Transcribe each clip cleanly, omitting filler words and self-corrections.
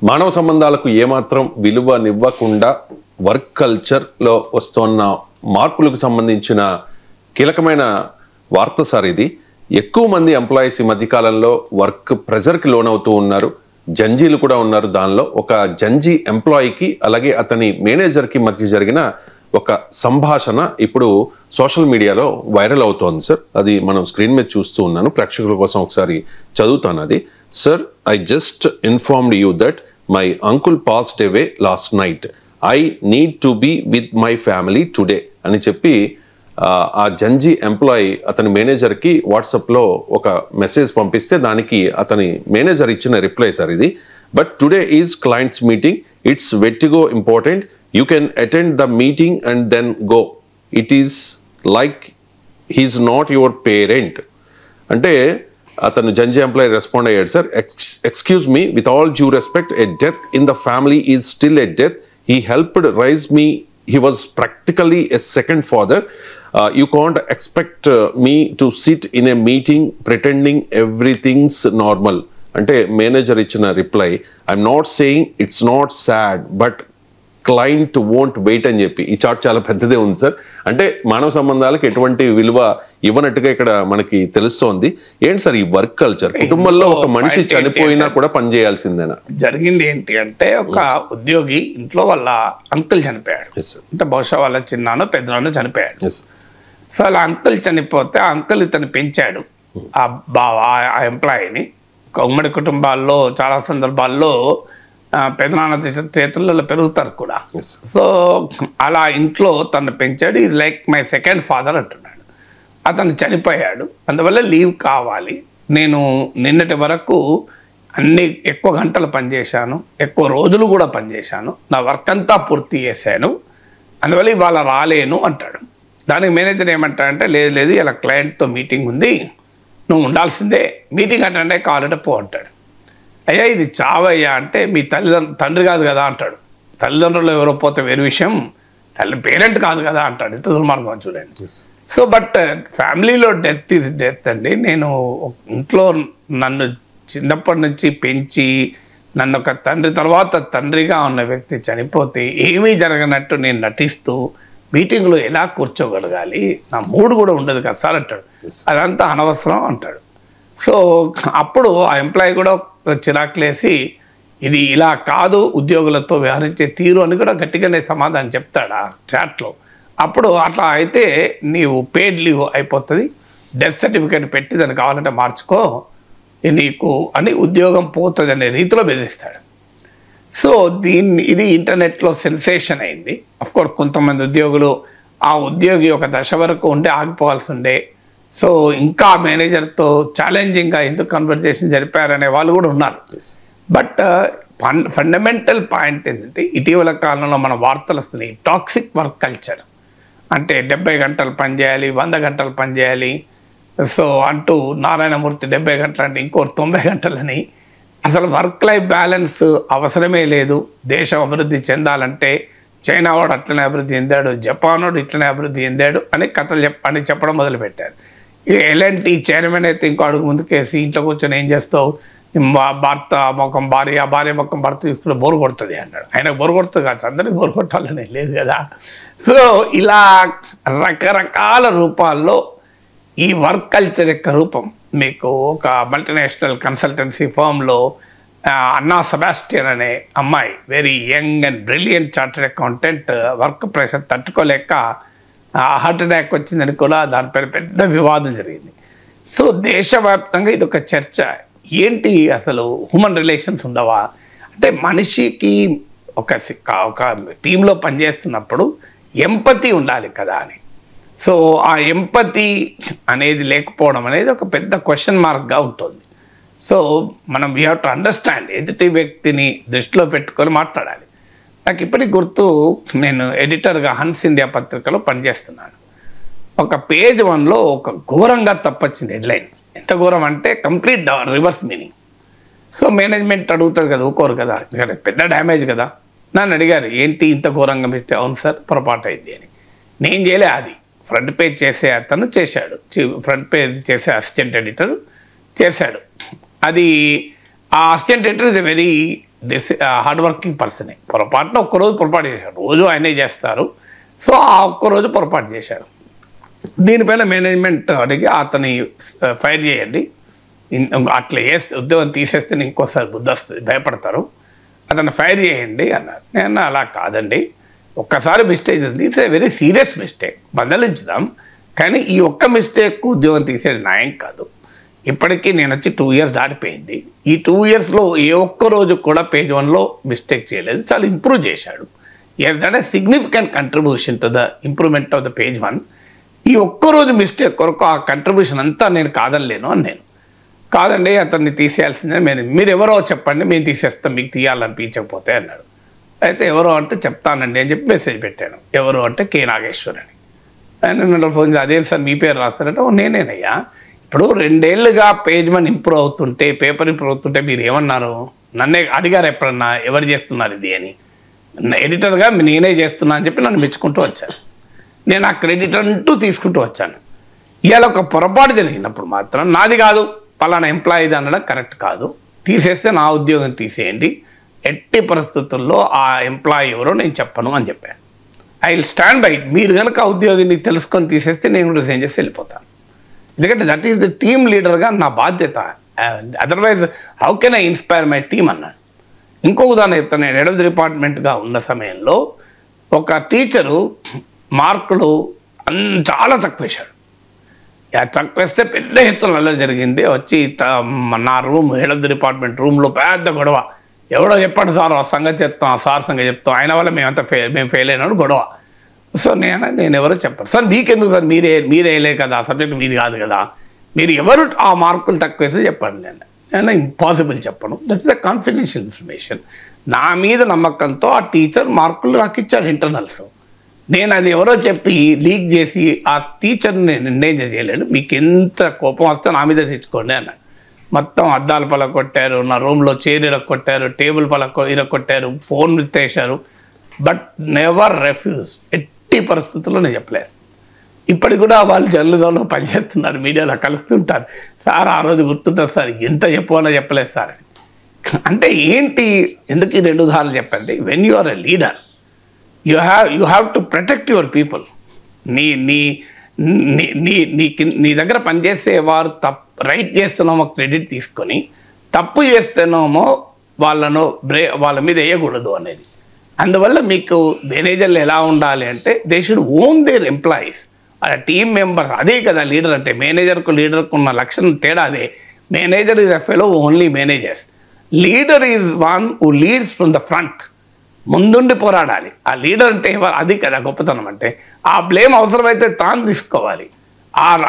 మానవ సంబంధాలకు ఏమాత్రం విలువనివ్వకుండా వర్క్ కల్చర్లో వస్తున్న మార్పులకు సంబంధించిన కీలకమైన వార్త సార్ ఇది. ఎక్కువ మంది ఎంప్లాయీస్ ఈ మధ్యకాలంలో వర్క్ ప్రెజర్కి లోనవుతూ ఉన్నారు. జంజీలు కూడా ఉన్నారు. దానిలో ఒక జంజీ ఎంప్లాయీకి అలాగే అతని మేనేజర్కి మధ్య జరిగిన ఒక సంభాషణ ఇప్పుడు సోషల్ మీడియాలో వైరల్ అవుతోంది సార్. అది మనం స్క్రీన్ మీద చూస్తూ ఉన్నాను. ప్రేక్షకుల కోసం ఒకసారి చదువుతాను అది. Sir, I just informed you that my uncle passed away last night. I need to be with my family today అని చెప్పి ఆ జంజీ ఎంప్లాయీ అతని మేనేజర్కి వాట్సాప్లో ఒక మెసేజ్ పంపిస్తే దానికి అతని మేనేజర్ ఇచ్చిన రిప్లై సార్ ఇది. But today is clients meeting, it's వెట్టిగో important, you can attend the meeting and then go, it is like he's not your parent. అంటే అతను జంజీ ఎంప్లాయీ రెస్పాండ్ అయ్యాడు sir. Excuse me, with all due respect, a death in the family is still a death. He helped raise me, he was practically a second father. You can't expect me to sit in a meeting pretending everything's normal. Ante manager ichina reply, I'm not saying it's not sad, but client won't wait అని చెప్పి ఈ chart చాలా పెద్దదే ఉంది sir. అంటే మానవ సంబంధాలకు ఎటువంటి విలువ ఇవ్వనట్టుగా ఇక్కడ మనకి తెలుస్తోంది. ఏంటి సార్ ఈ వర్క్ కల్చర్? కుటుంబంలో ఒక మనిషి చనిపోయినా కూడా పని చేయాల్సిందేనా? జరిగింది ఏంటి అంటే, ఒక ఉద్యోగి ఇంట్లో వాళ్ళ అంకుల్ చనిపోయాడు. అంటే బహుశా వాళ్ళ చిన్నానో పెద్దనానో చనిపోయాడు. సో అలా అంకుల్ చనిపోతే ఆ అంకుల్ ఇతను పెంచాడు, ఆ ఎంప్లాయీని. ఉమ్మడి కుటుంబాల్లో చాలా సందర్భాల్లో పెదనాన్న చేతుల్లో పెరుగుతారు కూడా. సో అలా ఇంట్లో తను పెంచాడు. ఇది లైక్ మై సెకండ్ ఫాదర్ అంటున్నాడు. అతను చనిపోయాడు, అందువల్ల లీవ్ కావాలి. నేను నిన్నటి వరకు అన్ని ఎక్కువ గంటలు పనిచేశాను, ఎక్కువ రోజులు కూడా పనిచేశాను, నా వర్క్ అంతా పూర్తి చేశాను, అందువల్ల ఇవాళ రాలేను అంటాడు. దానికి మేనేజర్ ఏమంటాడంటే, లేదు లేదు ఇలా క్లయింట్తో మీటింగ్ ఉంది, నువ్వు ఉండాల్సిందే, మీటింగ్ అంటే కావాలంటే పో అంటాడు. అయ్యా ఇది చావయ్యా అంటే, మీ తండ్రి కాదు కదా అంటాడు. తల్లిదండ్రులు ఎవరో పోతే వేరే విషయం, పేరెంట్ కాదు కదా అంటాడు. ఇంత దుర్మార్గం చూడండి. సో బట్ ఫ్యామిలీలో డెత్ ఇది డెత్ అండి. నేను ఇంట్లో నన్ను చిన్నప్పటి నుంచి పెంచి నన్ను ఒక తండ్రి తర్వాత తండ్రిగా ఉన్న వ్యక్తి చనిపోతే ఏమీ జరగనట్టు నేను నటిస్తూ మీటింగ్లో ఎలా కూర్చోగలగాలి, నా మూడు కూడా ఉండదు కదా సార్ అంటాడు. అదంతా అనవసరం అంటాడు. సో అప్పుడు ఆ ఎంప్లాయీ కూడా చిరాకులేసి, ఇది ఇలా కాదు ఉద్యోగులతో వ్యవహరించే తీరు అని కూడా గట్టిగానే సమాధానం చెప్తాడు ఆ చాట్లో. అప్పుడు అట్లా అయితే నీవు పెయిడ్ లీవ్ అయిపోతుంది, డెత్ సర్టిఫికేట్ పెట్టి దాన్ని కావాలంటే మార్చుకో నీకు అని, ఉద్యోగం పోతుంది అనే రీతిలో బెదిరిస్తాడు. సో ఇది ఇంటర్నెట్లో సెన్సేషన్ అయింది. అఫ్కోర్స్ కొంతమంది ఉద్యోగులు ఆ ఉద్యోగి ఒక దశ వరకు ఉంటే ఆగిపోవాల్సి ఉండే, సో ఇంకా మేనేజర్తో ఛాలెంజింగ్గా ఎందుకు కన్వర్జేషన్ జరిపారనే వాళ్ళు కూడా ఉన్నారు. బట్ ఫండమెంటల్ పాయింట్ ఏంటంటే, ఇటీవల కాలంలో మన వార్తలు వస్తున్నాయి టాక్సిక్ వర్క్ కల్చర్. అంటే 70 గంటలు పనిచేయాలి, 100 గంటలు పనిచేయాలి, సో అంటూ నారాయణమూర్తి 70 గంటలు అంటే ఇంకోటి 90 గంటలని. అసలు వర్క్ లైఫ్ బ్యాలెన్స్ అవసరమే లేదు. దేశం అభివృద్ధి చెందాలంటే చైనా వాడు అట్లనే అభివృద్ధి చెందాడు, జపాన్ వాడు ఇట్లనే అభివృద్ధి చెందాడు అని కథలు చెప్పడం మొదలుపెట్టారు. ఎలాంటి చైర్మన్ అయితే ఇంకో అడుగు ముందుకేసి ఇంట్లో కూర్చొని ఏం చేస్తావు, భర్త ముఖం భార్య, భార్య ముఖం భర్త తీసుకుని బోరు కొడుతుంది అన్నాడు. ఆయనకు బోరు కొడుతుంది కాదు, అందరికీ బోరు కొట్టాలని లేదు కదా. సో ఇలా రకరకాల రూపాల్లో ఈ వర్క్ కల్చర్ యొక్క రూపం మీకు ఒక మల్టీనేషనల్ కన్సల్టెన్సీ ఫర్మ్లో అన్నా సెబాస్టియన్ అనే అమ్మాయి, very young and brilliant chartered accountant, work pressure తట్టుకోలేక హార్ట్ అటాక్ వచ్చిందని కూడా దానిపైన పెద్ద వివాదం జరిగింది. సో దేశవ్యాప్తంగా ఇది ఒక చర్చ. ఏంటి అసలు హ్యూమన్ రిలేషన్స్ ఉండవా అంటే, మనిషికి ఒక టీంలో పనిచేస్తున్నప్పుడు ఎంపతి ఉండాలి కదా అని. సో ఆ ఎంపతి అనేది లేకపోవడం అనేది ఒక పెద్ద క్వశ్చన్ మార్క్గా ఉంటుంది. సో మనం వీ హ్యావ్ టు అండర్స్టాండ్, ఎదుటి వ్యక్తిని దృష్టిలో పెట్టుకొని మాట్లాడాలి. నాకు ఇప్పటికి గుర్తు, నేను ఎడిటర్గా హన్స్ ఇండియా పత్రికలో పనిచేస్తున్నాను. ఒక పేజ్ 1లో ఒక ఘోరంగా తప్పొచ్చింది హెడ్లైన్. ఎంత ఘోరం అంటే complete reverse meaning. So management అడుగుతుంది కదా, ఊకోరు కదా, ఎందుకంటే పెద్ద డ్యామేజ్ కదా. నన్ను అడిగారు ఏంటి ఇంత ఘోరంగా పెట్టి. అవును సార్ పొరపాటు అయింది అని. నేను చేయలే, అది ఫ్రంట్ పేజ్ చేసే అతను చేశాడు, ఫ్రంట్ పేజ్ చేసే అసిస్టెంట్ ఎడిటర్ చేశాడు. అది ఆ assistant editor is a very hard working పర్సనే. పొరపాటున ఒక్కరోజు పొరపాటు చేశారు, రోజు ఆయనే చేస్తారు. సో ఆ ఒక్కరోజు పొరపాటు చేశారు. దీనిపైన మేనేజ్మెంట్ అడిగి అతని ఫైర్ చేయండి, అట్లా చేస్తే ఉద్యోగం తీసేస్తే ఇంకోసారి బుద్ధి వస్తుంది, భయపడతారు, అతను ఫైర్ చేయండి అన్నారు. నేను అలా కాదండి, ఒక్కసారి మిస్టేక్ ఉంది, it's a very serious mistake, బదలించుదాం, కానీ ఈ ఒక్క మిస్టేక్ ఉద్యోగం తీసేది న్యాయం కాదు. ఇప్పటికీ నేను వచ్చి 2 years దాటిపోయింది. ఈ 2 yearsలో ఏ ఒక్క రోజు కూడా పేజ్ 1లో మిస్టేక్ చేయలేదు, చాలా ఇంప్రూవ్ చేశాడు. ఏంటంటే significant contribution to the improvement of the page 1. ఈ ఒక్కరోజు మిస్టేక్ కొరకు ఆ కంట్రిబ్యూషన్ అంతా నేను కాదనలేను అని నేను. కాదండి అతన్ని తీసేయాల్సిందే, మీరు ఎవరో చెప్పండి, మేము తీసేస్తాం మీకు తీయాలనిపించకపోతే అన్నాడు. అయితే ఎవరో అంటే చెప్తానండి అని చెప్పి మెసేజ్ పెట్టాను. ఎవరు అంటే కే నాగేశ్వర్ అని. ఆయన ఫోన్ చేసి అదే సార్ మీ పేరు రాస్తారంటే నేనేనయ్యా. ఇప్పుడు 2 ఏళ్ళుగా పేజ్ 1 ఇంప్రూవ్ అవుతుంటే, పేపర్ ఇంప్రూవ్ అవుతుంటే మీరు ఏమన్నారు? నన్నే అడిగారు ఎప్పుడన్నా ఎవరు చేస్తున్నారు ఇది అని. ఎడిటర్గా నేనే చేస్తున్నా అని చెప్పి నన్ను మెచ్చుకుంటూ వచ్చాను. నేను ఆ క్రెడిట్ అంటూ తీసుకుంటూ వచ్చాను. ఇవాళ ఒక పొరపాటు జరిగినప్పుడు మాత్రం నాది కాదు, పలానా ఎంప్లాయీది అనడం కరెక్ట్ కాదు, తీసేస్తే నా ఉద్యోగం తీసేయండి, ఎట్టి పరిస్థితుల్లో ఆ ఎంప్లాయీ ఎవరో నేను చెప్పను అని చెప్పాను. I will stand by. మీరు కనుక ఆ ఉద్యోగిని తెలుసుకొని తీసేస్తే నేను రిజైన్ చేసి వెళ్ళిపోతాను. ఎందుకంటే దట్ ఈస్ ద టీమ్ లీడర్గా నా బాధ్యత. Otherwise how can I inspire my team అన్నాడు. ఇంకో ఉదాహరణ చెప్తాను. నేను హెడ్ ఆఫ్ ది డిపార్ట్మెంట్గా ఉన్న సమయంలో ఒక టీచరు మార్కులు చాలా తక్కువ వేశాడు. తక్కువ వేస్తే పెద్ద ఎత్తున అల్లరి జరిగింది. వచ్చి నా room, head of the department రూమ్లో పెద్ద గొడవ. ఎవడో చెప్పండి సార్, ఆ సంగతి చెప్తాం, ఆ సార్ సంగతి చెప్తాం, ఆయన వల్ల మేము ఫెయిల్ అయినాడు గొడవ. సో నేను ఎవరో చెప్పాను. సార్ మీకెందుకు సార్, మీరే వేయలే కదా, ఆ సబ్జెక్ట్ మీది కాదు కదా, మీరు ఎవరు ఆ మార్కులు తక్కువ వేస్తే చెప్పండి. నేను ఇంపాసిబుల్ చెప్పను, that is the confidential information. నా మీద నమ్మకంతో ఆ టీచర్ మార్కులు నాకు ఇచ్చాడు ఇంటర్నల్స్. నేను అది ఎవరో చెప్పి లీక్ చేసి ఆ టీచర్ని నిర్ణయం చేయలేడు. మీకు ఎంత కోపం వస్తే నా మీద తెచ్చుకోండి అన్న. మొత్తం అద్దాలు పలకొట్టారు, నా రూమ్లో చైర్ ఇరక్కొట్టారు, టేబుల్ ఇరక్కొట్టారు, ఫోన్ విత్తేశారు. But never refuse. ఎట్టి పరిస్థితుల్లో నేను చెప్పలేదు. ఇప్పటికి కూడా వాళ్ళు జర్నలిజంలో పనిచేస్తున్నారు, మీడియాలో కలుస్తుంటారు. సార్ ఆ రోజు గుర్తుంటారు సార్, ఎంత చెప్పాలో చెప్పలేదు సార్ అని. అంటే ఏంటి, ఎందుకు ఈ 2 ఉదాహరణలు చెప్పండి. When you are a leader, you have to protect your people. నీ దగ్గర పనిచేసే వారు రైట్ చేస్తున్నామో క్రెడిట్ తీసుకొని, తప్పు చేస్తున్నామో వాళ్ళ మీద వేయకూడదు అనేది. అందువల్ల మీకు మేనేజర్లు ఎలా ఉండాలి అంటే they should own there employees, team members. అదే కదా లీడర్ అంటే. మేనేజర్కు లీడర్కు ఉన్న లక్షణం తేడా అదే. Manager is a fellow only managers. Leader is one who leads from the front. ముందుండి పోరాడాలి. ఆ లీడర్ అంటే అది కదా గొప్పతనం అంటే. ఆ బ్లేమ్ అవసరమైతే తాను తీసుకోవాలి.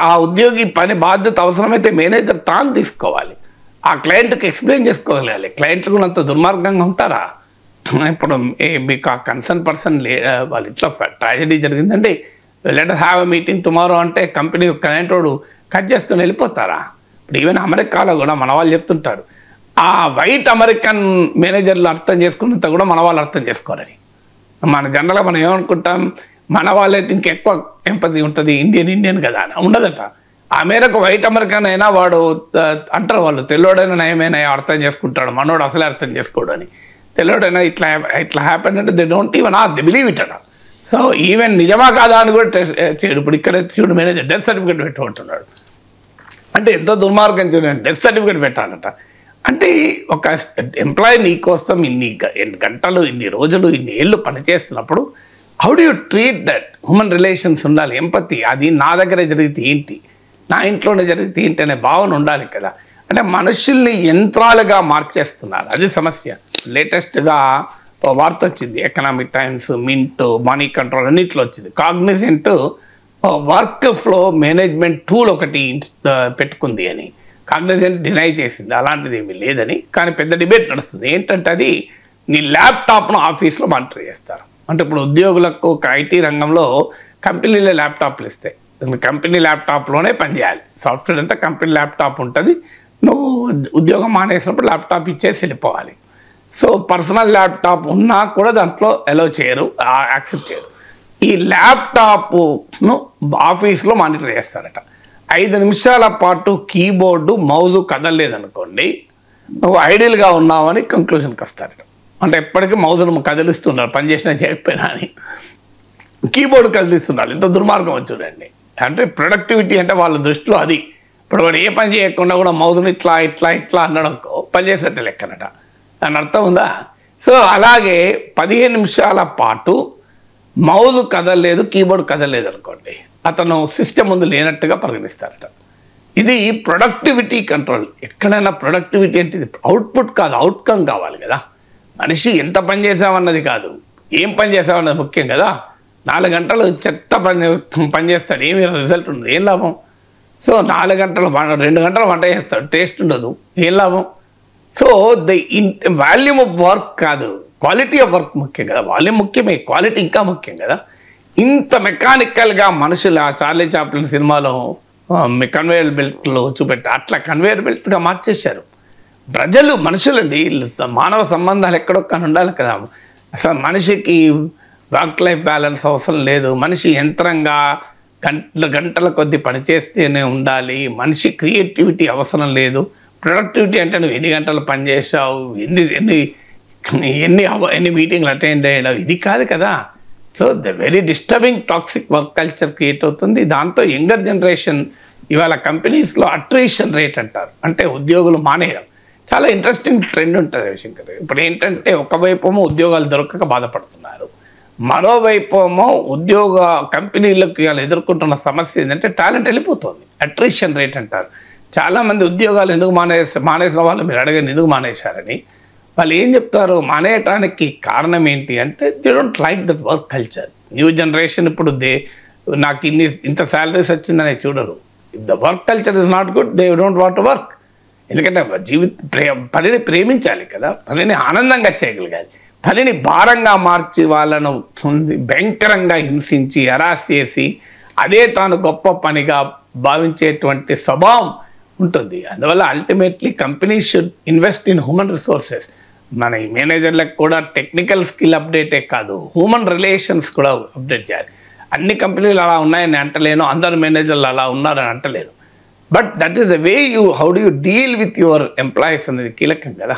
ఆ ఉద్యోగి పని బాధ్యత అవసరమైతే మేనేజర్ తాను తీసుకోవాలి. ఆ క్లయింట్కి ఎక్స్ప్లెయిన్ చేసుకోగలగాలి. క్లయింట్లు కూడా అంత దుర్మార్గంగా ఉంటారా? ఇప్పుడు మీకు ఆ కన్సర్న్ పర్సన్ వాళ్ళ ఇంట్లో ట్రాజడీ జరిగిందండి, let us have a meeting tomorrow అంటే కంపెనీ క్లయింట్ వాడు కట్ చేసుకుని వెళ్ళిపోతారా? ఇప్పుడు ఈవెన్ అమెరికాలో కూడా మన వాళ్ళు చెప్తుంటారు, ఆ వైట్ అమెరికన్ మేనేజర్లు అర్థం చేసుకున్నంత కూడా మన వాళ్ళు అర్థం చేసుకోరని. మన జనరల్గా మనం ఏమనుకుంటాం, మన వాళ్ళైతే ఇంకెక్కువ ఎంపతి ఉంటుంది, ఇండియన్ కదా అని. ఉండదట. ఆ మేరకు వైట్ అమెరికన్ అయినా వాడు అంటారు వాళ్ళు, తెల్లోడైనా నయమైనా అర్థం చేసుకుంటాడు, మనోడు అసలే అర్థం చేసుకోడు అని. తెల్లోడైనా ఇట్లా హ్యాపెన్ అంటే they don't even they believe it అట. సో ఈవెన్ నిజమా కాదా అని కూడా టెస్ట్ చేయడు. ఇప్పుడు ఇక్కడ చూడు మేనేజర్ డెత్ సర్టిఫికేట్ పెట్టుకుంటున్నాడు అంటే ఎంతో దుర్మార్గం చూడండి, డెత్ సర్టిఫికేట్ పెట్టాలట. అంటే ఒక ఎంప్లాయీ నీ కోసం ఇన్ని గంటలు, ఇన్ని రోజులు, ఇన్ని ఏళ్ళు పనిచేస్తున్నప్పుడు how do you treat that? Human relations ఉండాలి, ఎంపతి. అది నా దగ్గర జరిగితే ఏంటి, నా ఇంట్లోనే జరిగితే ఏంటి అనే భావన ఉండాలి కదా. అంటే మనుషుల్ని యంత్రాలుగా మార్చేస్తున్నారు, అది సమస్య. లేటెస్ట్గా వార్త వచ్చింది, economic times, mint, money control అన్నింటిలో వచ్చింది. Cognizant work flow management tool ఒకటి పెట్టుకుంది అని కాగ్నిజెంట్ డినై చేసింది. అలాంటిది ఏమీ లేదని. కానీ పెద్ద డిబేట్ నడుస్తుంది. ఏంటంటే అది నీ ల్యాప్టాప్ను ఆఫీస్లో మానిటర్ చేస్తారు. అంటే ఇప్పుడు ఉద్యోగులకు ఐటీ రంగంలో కంపెనీలే ల్యాప్టాప్లు ఇస్తాయి. కంపెనీ ల్యాప్టాప్లోనే పనిచేయాలి. సాఫ్ట్వేర్ అంతా కంపెనీ ల్యాప్టాప్ ఉంటుంది. నువ్వు ఉద్యోగం మానేసినప్పుడు ల్యాప్టాప్ ఇచ్చేసి వెళ్ళిపోవాలి. సో పర్సనల్ ల్యాప్టాప్ ఉన్నా కూడా దాంట్లో అలౌ చేయరు, యాక్సెప్ట్ చేయరు. ఈ ల్యాప్టాప్ను ఆఫీస్లో మానిటర్ చేస్తారట. 5 నిమిషాల పాటు కీబోర్డు, మౌజు కదలలేదనుకోండి, నువ్వు ఐడియల్గా ఉన్నావని కంక్లూజన్కి వస్తారట. అంటే ఎప్పటికీ మౌజును కదిలిస్తున్నారు, పని చేసినా చేయకపోయినా అని. కీబోర్డ్ కదిలిస్తున్నారు. ఇంత దుర్మార్గం చూడండి. అంటే ప్రొడక్టివిటీ అంటే వాళ్ళ దృష్టిలో అది. ఇప్పుడు వాడు ఏ పని చేయకుండా కూడా మౌజును ఇట్లా ఇట్లా ఇట్లా అనడంకో పని చేసేట్టు లెక్కనట. దాని అర్థం ఉందా? సో అలాగే 15 నిమిషాల పాటు మౌజ్ కదలలేదు, కీబోర్డ్ కదలలేదు అనుకోండి, అతను సిస్టమ్ ముందు లేనట్టుగా పరిగణిస్తారట. ఇది ప్రొడక్టివిటీ కంట్రోల్. ఎక్కడైనా ప్రొడక్టివిటీ అంటే ఇది అవుట్పుట్ కాదు, అవుట్కమ్ కావాలి కదా. మనిషి ఎంత పని చేసామన్నది కాదు, ఏం పని చేసామన్నది ముఖ్యం కదా. 4 గంటలు చెత్త పని చేస్తాడు, ఏమి రిజల్ట్ ఉండదు, ఏం లాభం? సో 4 గంటలు 2 గంటలు వంట చేస్తాడు, టేస్ట్ ఉండదు, ఏం లాభం? సో వాల్యూమ్ ఆఫ్ వర్క్ కాదు, క్వాలిటీ ఆఫ్ వర్క్ ముఖ్యం కదా. వాల్యూమ్ ముఖ్యమే, క్వాలిటీ ఇంకా ముఖ్యం కదా. ఇంత మెకానికల్గా మనుషులు ఆ చార్లీ చాప్లిన్ సినిమాలో కన్వేయర్ బెల్ట్లో చూపెట్టి అట్లా కన్వేయర్ బెల్ట్గా మార్చేశారు. ప్రజలు మనుషులండి, మానవ సంబంధాలు ఎక్కడో కానీ ఉండాలి కదా. అసలు మనిషికి వర్క్ లైఫ్ బ్యాలెన్స్ అవసరం లేదు. మనిషి యంత్రంగా గంటల కొద్ది పనిచేస్తేనే ఉండాలి. మనిషి క్రియేటివిటీ అవసరం లేదు. ప్రొడక్టివిటీ అంటే నువ్వు ఎన్ని గంటలు పనిచేసావు, ఎన్ని మీటింగ్లు అటెండ్ అయ్యావు, ఇది కాదు కదా. So very disturbing toxic work culture create అవుతుంది. దాంతో యంగర్ జనరేషన్ ఇవాళ కంపెనీస్లో అట్రిషన్ రేట్ అంటారు, అంటే ఉద్యోగులు మానేయడం. చాలా ఇంట్రెస్టింగ్ ట్రెండ్ ఉంటుంది రవిశంకర్. ఇప్పుడు ఏంటంటే ఒకవైపేమో ఉద్యోగాలు దొరకక బాధపడుతున్నారు, మరోవైపేమో ఉద్యోగ కంపెనీలకు వాళ్ళు ఎదుర్కొంటున్న సమస్య ఏంటంటే టాలెంట్ వెళ్ళిపోతుంది, అట్రిషన్ రేట్ అంటారు. చాలామంది ఉద్యోగాలు ఎందుకు మానేసిన వాళ్ళు మీరు అడగండి ఎందుకు మానేశారని. వాళ్ళు ఏం చెప్తారు, మానేయటానికి కారణం ఏంటి అంటే they don't like that work culture. New generation ఇప్పుడు నాకు ఇంత శాలరీస్ వచ్చిందని చూడరు. If the work culture is not good they don't want to work. ఎందుకంటే పనిని ప్రేమించాలి కదా, పనిని ఆనందంగా చేయగలగాలి. పనిని భారంగా మార్చి వాళ్ళను భయంకరంగా హింసించి హరాస్ చేసి అదే తాను గొప్ప పనిగా భావించేటువంటి స్వభావం ఉంటుంది. అందువల్ల ultimately companies should invest in human resources. మన ఈ మేనేజర్లకు కూడా టెక్నికల్ స్కిల్ అప్డేటే కాదు, హ్యూమన్ రిలేషన్స్ కూడా అప్డేట్ చేయాలి. అన్ని కంపెనీలు అలా ఉన్నాయని అంటలేను, అందరు మేనేజర్లు అలా ఉన్నారని అంటలేను. But that is the way how do you deal with your employees అనేది కీలకం కదా.